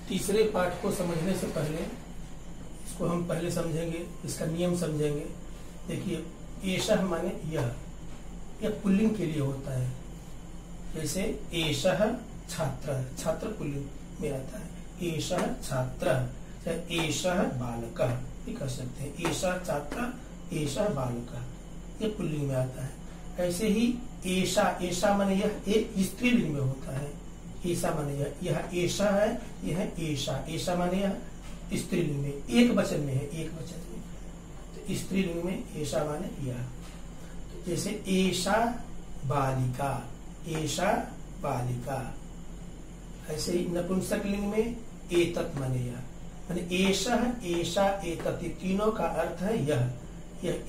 तीसरे पाठ को समझने से पहले इसको हम पहले समझेंगे, इसका नियम समझेंगे। देखिए, एषः माने यह पुल्लिंग के लिए होता है। जैसे एषः छात्र, छात्र पुल्लिंग में आता है। एषः छात्र, एषः बालकः भी कह सकते हैं। एषः छात्र, एषः बालकः, ये पुल्लिंग में आता है। ऐसे ही एषा, एषा माने यह स्त्रीलिंग में होता है। एषा माने यह एषा है, यह एषा, एषा माने यह स्त्रीलिंग में, एक वचन में है, एक वचन में। तो स्त्रीलिंग में एषा माने यह। तो जैसे एषा बालिका, एषा बालिका। ऐसे ही नपुंसक लिंग में एतत् माने यह, माने एषः, एषा, एतत्, तीनों का अर्थ है यह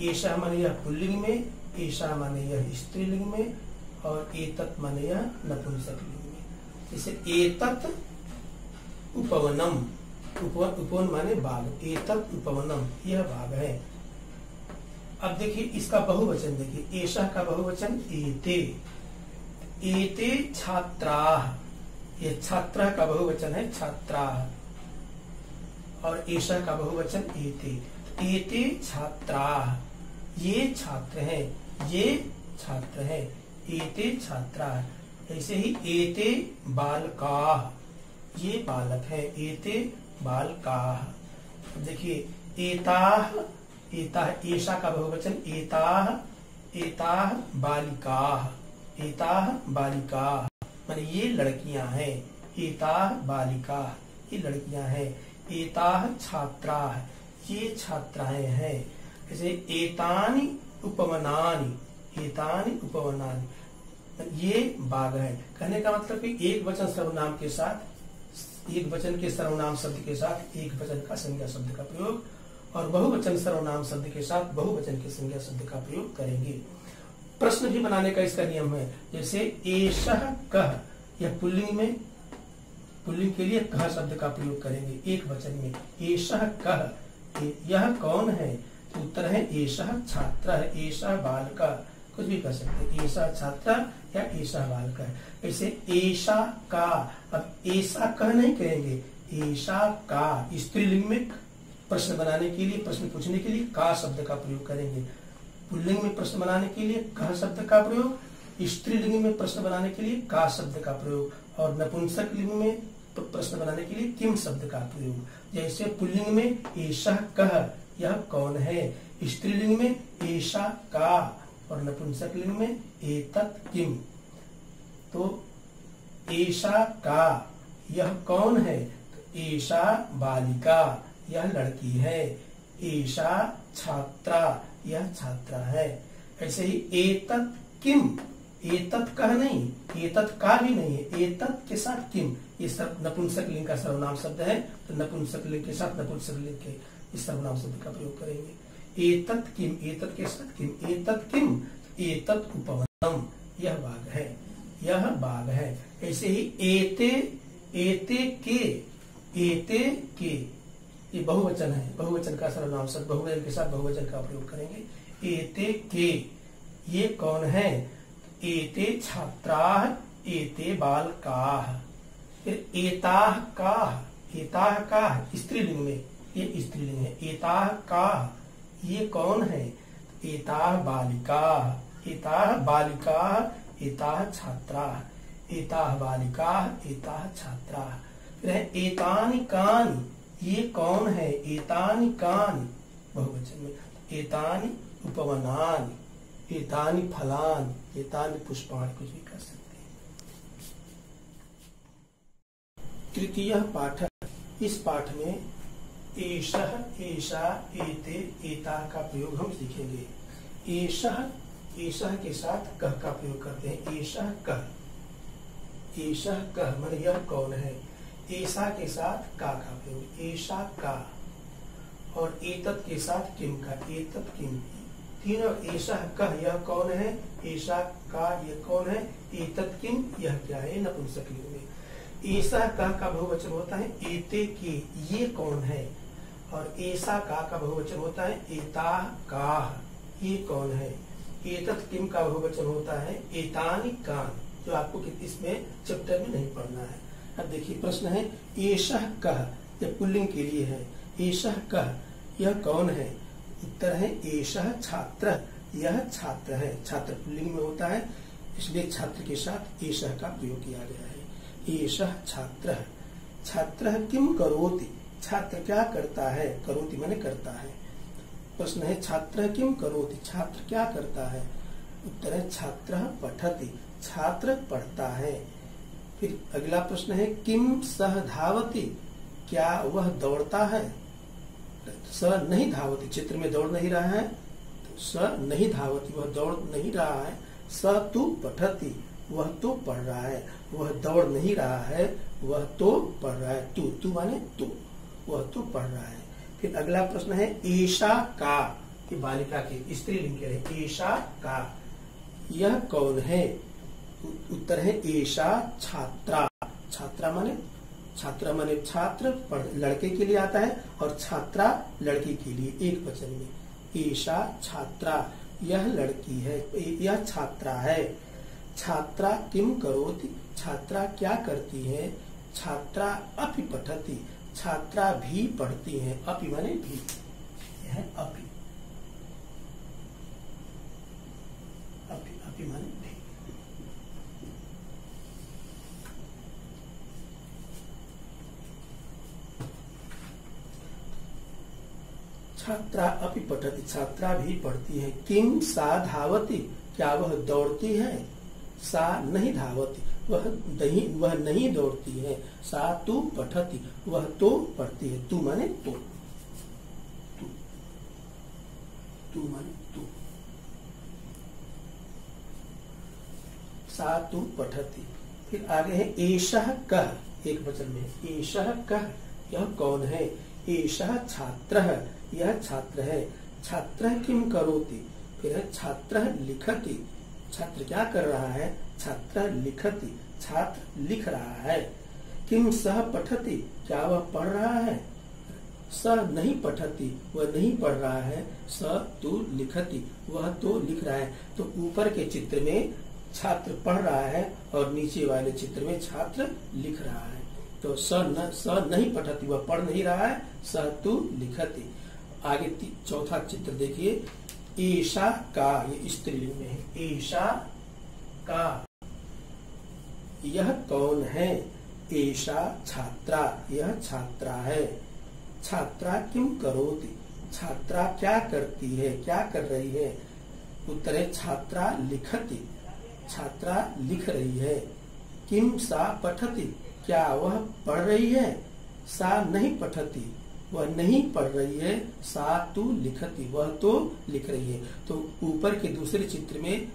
एषा माने यह पुल्लिंग में, एषा माने यह स्त्रीलिंग में, और एतत् माने यह नपुंसक लिंग में। जैसे एतत् उपवनम, उपवन माने बाग, एतत् उपवनम, यह बाग है। अब देखिए इसका बहुवचन, देखिए एषः का बहुवचन एते, एते छात्राः, ये छात्र का बहुवचन है छात्राः, और एषः का बहुवचन एते। एते छात्राः, ये छात्र हैं, ये छात्र हैं, एते छात्राः। ऐसे ही एते बालकाः, ये बालक है, एते बालकाः। देखिए एताः, एताः, एषा का बहुवचन एताः, एताः बालिकाः, एताः बालिकाः, माने ये लड़कियां हैं। एताः बालिकाः, ये लड़कियां हैं। एताः छात्राः, ये छात्राएं हैं। जैसे एतानि उपवनानि, एतानि उपवनानि, ये बाग है। कहने का मतलब कि एक वचन सर्वनाम के साथ, एक वचन के सर्वनाम शब्द के साथ एक वचन का संज्ञा शब्द का प्रयोग, और बहुवचन सर्वनाम शब्द के साथ बहुवचन के संज्ञा शब्द का प्रयोग करेंगे। प्रश्न भी बनाने का इसका नियम है। जैसे एषः कः, यह पुल्लिंग में, पुल्लिंग के लिए कः शब्द का प्रयोग करेंगे एक वचन में। एषः कः, यह कौन है? तो उत्तर है एषः छात्रः, एषः बालकः, कुछ भी कर सकते हैं। एषः छात्रः या एषः बालकः। ऐसे एषा का, अब एषा कह नहीं कहेंगे, एषा का। स्त्रीलिंग में प्रश्न बनाने के लिए, प्रश्न पूछने के लिए का शब्द का प्रयोग करेंगे। पुल्लिंग में प्रश्न बनाने के लिए कह शब्द का प्रयोग, स्त्रीलिंग में प्रश्न बनाने के लिए का शब्द का प्रयोग, और नपुंसक लिंग में प्रश्न बनाने के लिए किम शब्द का प्रयोग। जैसे पुल्लिंग में एषः कः, यह कौन है। स्त्रीलिंग में एषा का, और नपुंसक लिंग में एतत् किम। तो एषा का, यह कौन है? तो एषा बालिका, यह लड़की है। एषा छात्रा, यह छात्रा है। ऐसे ही एतत् किम, एतत् कह नहीं, एतत् का भी नहीं है, एतत् के साथ किम, ये सब नपुंसक लिंग का सर्वनाम शब्द है। तो नपुंसक लिंग के साथ नपुंसक लिंग के इस सर्वनाम शब्द का प्रयोग करेंगे। एतत् किम, एतत् के साथ किम, एतत् किम, एतत् उपवनम, यह बाग है, यह बाग है। ऐसे ही एते, एते के, एते के, ये बहुवचन है, बहुवचन का सर्वनाम शब्द, बहुवचन के साथ बहुवचन का प्रयोग करेंगे। एते के, ये कौन है? एते छात्राः, एते बालकाः। फिर एताः काः, एताः काः, स्त्रीलिंग में, ये स्त्रीलिंग है। एताः काः, ये कौन है? एताः बालिकाः, एताः बालिकाः, एताः छात्राः, एताः बालिकाः, एताः छात्राः। फिर है एतानि कानि, ये कौन है? एतानि कानि, बहुवचन में। एतानि उपवनानि, एतानि फलानि, एतानि पुष्पाणि, कुछ भी कर सकते हैं। तृतीय पाठ, इस पाठ में एषः, एषा, एते, एताः का प्रयोग हम सीखेंगे। एषः, एषः के साथ कः का प्रयोग करते हैं। एषः कः, एषः कः माने यह कौन है। एषा के साथ का प्रयोग, एषा का। और एतत् के साथ किम का, एतत् किम। तीनों, एषः कः, यह कौन है। एषा का, यह कौन है। एतत् किम, यह क्या है, नपुंसक लिंग में। एषः कः का बहुवचन होता है एते के, ये कौन है। और एषा का बहुवचन होता है एताः काः, ये कौन है। एतत् किम का बहुवचन होता है एतानि कानि, जो आपको इसमें चैप्टर में नहीं पढ़ना है। अब देखिए प्रश्न है एषः कः, यह पुल्लिंग के लिए है। एषः कः, यह कौन है? उत्तर है एषः छात्रः, यह छात्र है। छात्र पुल्लिंग में होता है, इसलिए छात्र के साथ एषः का प्रयोग किया गया है। एषः छात्रः। छात्रः किम करोति, छात्र क्या करता है? करोति माने करता है। प्रश्न है छात्रः किम करोति, छात्र क्या करता है? उत्तर है छात्रः पठति, छात्र पढ़ता है। फिर अगला प्रश्न है किम सः धावति, क्या वह दौड़ता है? स नहीं धावति, चित्र में दौड़ नहीं रहा है, तो स नहीं धावति, वह दौड़ नहीं रहा है। स तु पठति, वह तो पढ़ रहा है। वह दौड़ नहीं रहा है, वह तो पढ़ रहा है। तू माने तो, वह तो पढ़ रहा है। फिर अगला प्रश्न है एषा का, कि बालिका के स्त्रीलिंग के है। एषा का, यह कौन है? उत्तर है एषा छात्रा। छात्रा माने छात्र लड़के के लिए आता है, और छात्रा लड़की के लिए, एक वचन में। एषा छात्रा, यह लड़की है, यह छात्रा है। छात्रा किम करोति, छात्रा क्या करती है? छात्रा अपि पठति, छात्रा भी पढ़ती है। अपि माने भी, यह अपि, अपि माने भी। छात्रा अपि पठति, छात्रा भी पढ़ती है। किम सा धावति, क्या वह दौड़ती है? सा नहीं धावति, वह नहीं दौड़ती है। सा तु पठति, वह तो पढ़ती है। तू माने तो, तू माने तो। सा तु पठति। फिर आगे है एषः कः, एक वचन में। एषः कः, यह कौन है? एषः छात्रः, यह छात्र है। छात्रः किम करोति, फिर है छात्रः लिखति, छात्र क्या कर रहा है? छात्रः लिखति, छात्र लिख रहा है। किम सः पठति, क्या वह पढ़ रहा है? स नहीं पठति, वह नहीं पढ़ रहा है। स तु लिखति, वह तो लिख रहा है। तो ऊपर के चित्र में छात्र पढ़ रहा है, और नीचे वाले चित्र में छात्र लिख रहा है। तो स नहीं पठति, वह पढ़ नहीं रहा है। स तु लिखति। आगे चौथा चित्र देखिए, एषा का, ये स्त्रीलिंग में है। एषा का, यह कौन है? एषा छात्रा, यह छात्रा है। छात्रा किम करोति, छात्रा क्या करती है, क्या कर रही है? उत्तर है छात्रा लिखति, छात्रा लिख रही है। किम सा पठति, क्या वह पढ़ रही है? सा नहीं पठति, वह नहीं पढ़ रही है। सा तु लिखति, वह तो लिख रही है। तो ऊपर के दूसरे चित्र में,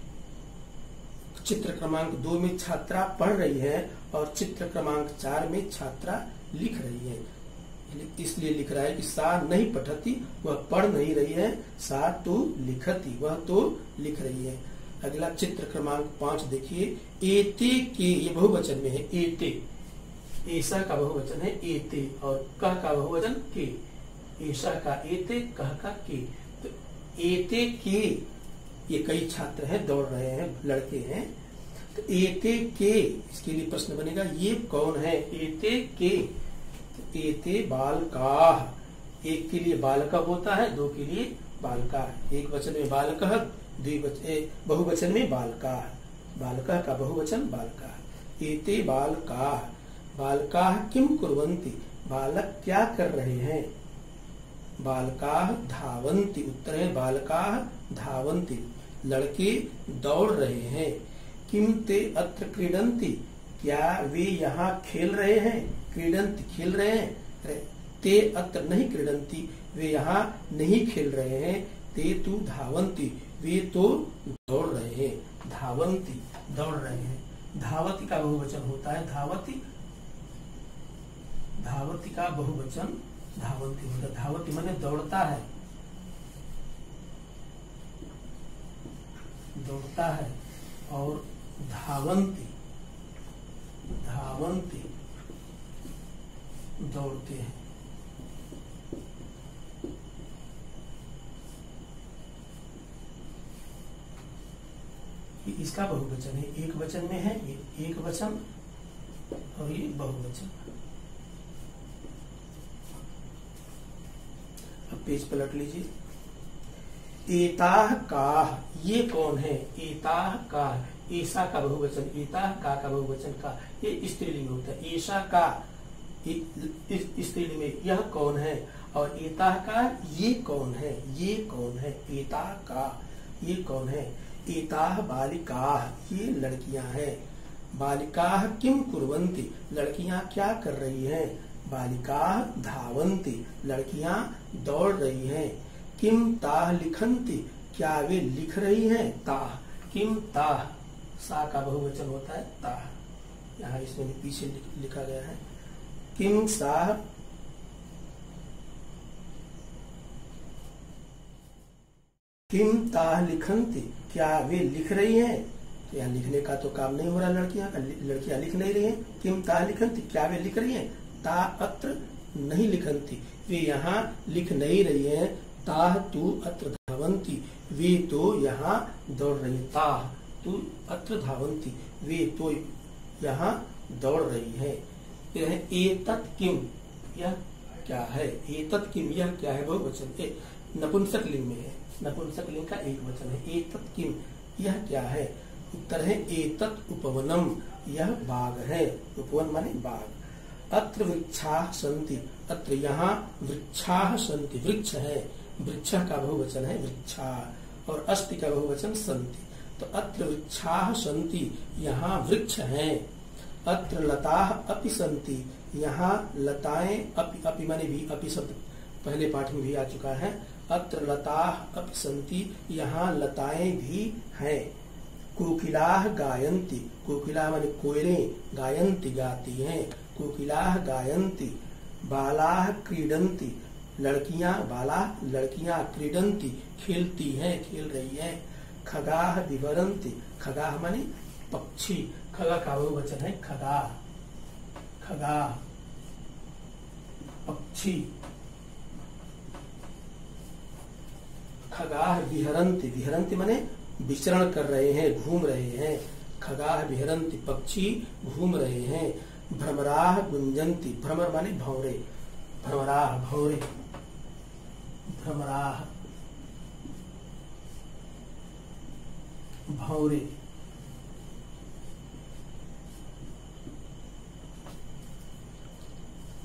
चित्र क्रमांक 2 में छात्रा पढ़ रही है, और चित्र क्रमांक 4 में छात्रा लिख रही है। इसलिए लिख रहा है कि सा नहीं पठति, वह पढ़ नहीं रही है। सा तु लिखति, वह तो लिख रही है। अगला चित्र क्रमांक 5 देखिए, एते के, ये बहुवचन में है। एते, ऐसा का बहुवचन है एते, और कह का बहुवचन के। ऐसा का एते, कह का के। तो एते के, ये कई छात्र हैं, दौड़ रहे हैं, लड़के हैं। तो एते के, इसके लिए प्रश्न बनेगा ये कौन है? एते के, तो एते बालकाः, एक के लिए बालका होता है, दो के लिए बालका। एक वचन में बालकः, बहुवचन में बालकाः। बालकः का बहुवचन बालकाः। एते बालकाः, बालकाः किम कुर्वन्ति, बालक क्या कर रहे हैं? बालकाः धावन्ति, उत्तर है बालकाः धावन्ति, लड़के दौड़ रहे हैं। किम ते अत्र क्रीडन्ति, क्या वे यहाँ खेल रहे हैं? क्रीडन्ति, खेल रहे हैं। ते अत्र नहीं क्रीडन्ति, वे यहाँ नहीं खेल रहे हैं। ते तु धावन्ति, वे तो दौड़ रहे हैं। धावन्ति, दौड़ रहे हैं। धावति का बहुवचन होता है धावति, धावति का बहुवचन धावन्ति होता है। धावति माने दौड़ता है, दौड़ता है। और धावन्ति, धावन्ति दौड़ते हैं। इसका बहुवचन है, एक वचन में है, ये एक वचन, और ये बहुवचन। अब पेज पलट लीजिए। एताह काह, ये कौन है? एताह काह, ऐसा का बहुवचन, एताह का बहुवचन का, ये स्त्रीलिंग होता है। ऐसा का स्त्रीलिंग में यह कौन है, और एताह का ये कौन है, ये कौन है? एताह का ये कौन है? एताह बालिकाः, ये लड़कियां हैं। बालिकाः किम कुर्वन्ति, लड़कियां क्या कर रही हैं? बालिकाः धावन्ति, लड़कियां दौड़ रही हैं। किम ताः लिखन्ति, क्या वे लिख रही हैं? ताः, किम ताः, सा का बहुवचन होता है ताः, यहाँ इसमें पीछे लिखा गया है। किम सा, किम ताः लिखन्ति, क्या वे लिख रही हैं? तो यहाँ लिखने का तो काम नहीं हो रहा, लड़कियां लिख नहीं रही हैं। किम ताः लिखन्ति, क्या वे लिख रही हैं? ता अत्र नहीं लिखन्ति, वे यहाँ लिख नहीं रही हैं। ताः तु अत्र धावन्ति, वे तो यहाँ दौड़ रही। ताः तु अत्र धावन्ति, वे तो यहाँ दौड़ रही है। फिर है एतत् किम, यह क्या है? एतत् किम, यह क्या है? बहुवचन, नपुंसक लिंग में है, नपुंसक लिंग का एक वचन है। एतत् किम, यह क्या है? उत्तर है एतत् उपवनम, यह बाग है। उपवन माने बाग। अत्र वृक्षाः सन्ति, अत्र यहाँ वृक्षाः सन्ति, वृक्ष है। वृक्ष का बहुवचन है वृक्षाः, और अस्ति का बहुवचन सन्ति। तो अत्र वृक्षाः सन्ति, यहाँ वृक्ष हैं। अत्र लताः अपि सन्ति, यहाँ लताएं, अपि माने भी, अपि शब्द पहले पाठ में भी आ चुका है। अत्र लताः अपि सन्ति, यहाँ लताएं भी हैं। कोकिलाः गायन्ति, कोकिला माने कोयलें, गायन्ति गाती हैं। कोकिलाः गायन्ति। बालाः क्रीडन्ति, लड़कियां, बालाः लड़कियां, क्रीडन्ति खेलती हैं, खेल रही हैं। खगाः विवरन्ति, खगाः माने पक्षी, खगा का बहुवचन है खगा, खगा पक्षी। खगाः विहरन्ति, विहरन्ति माने विचरण कर रहे हैं, घूम रहे हैं। खगाः विहरन्ति, पक्षी घूम रहे हैं। भ्रमराः गुंजन्ति, भ्रमर माने भंवरे, भ्रमराः भंवरे, भ्रमराः भंवरे।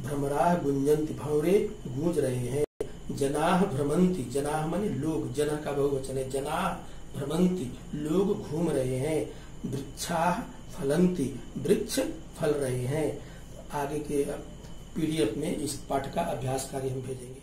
भ्रमराः गुंजन्ति, भंवरे गूंज रहे हैं। जनाः भ्रमन्ति, जनाः माने लोग, जना का बहुवचन है। जनाः भ्रमन्ति, लोग घूम रहे हैं। वृक्षाः फलन्ति, वृक्ष फल रहे हैं। आगे के पीडीएफ में इस पाठ का अभ्यास कार्य हम भेजेंगे।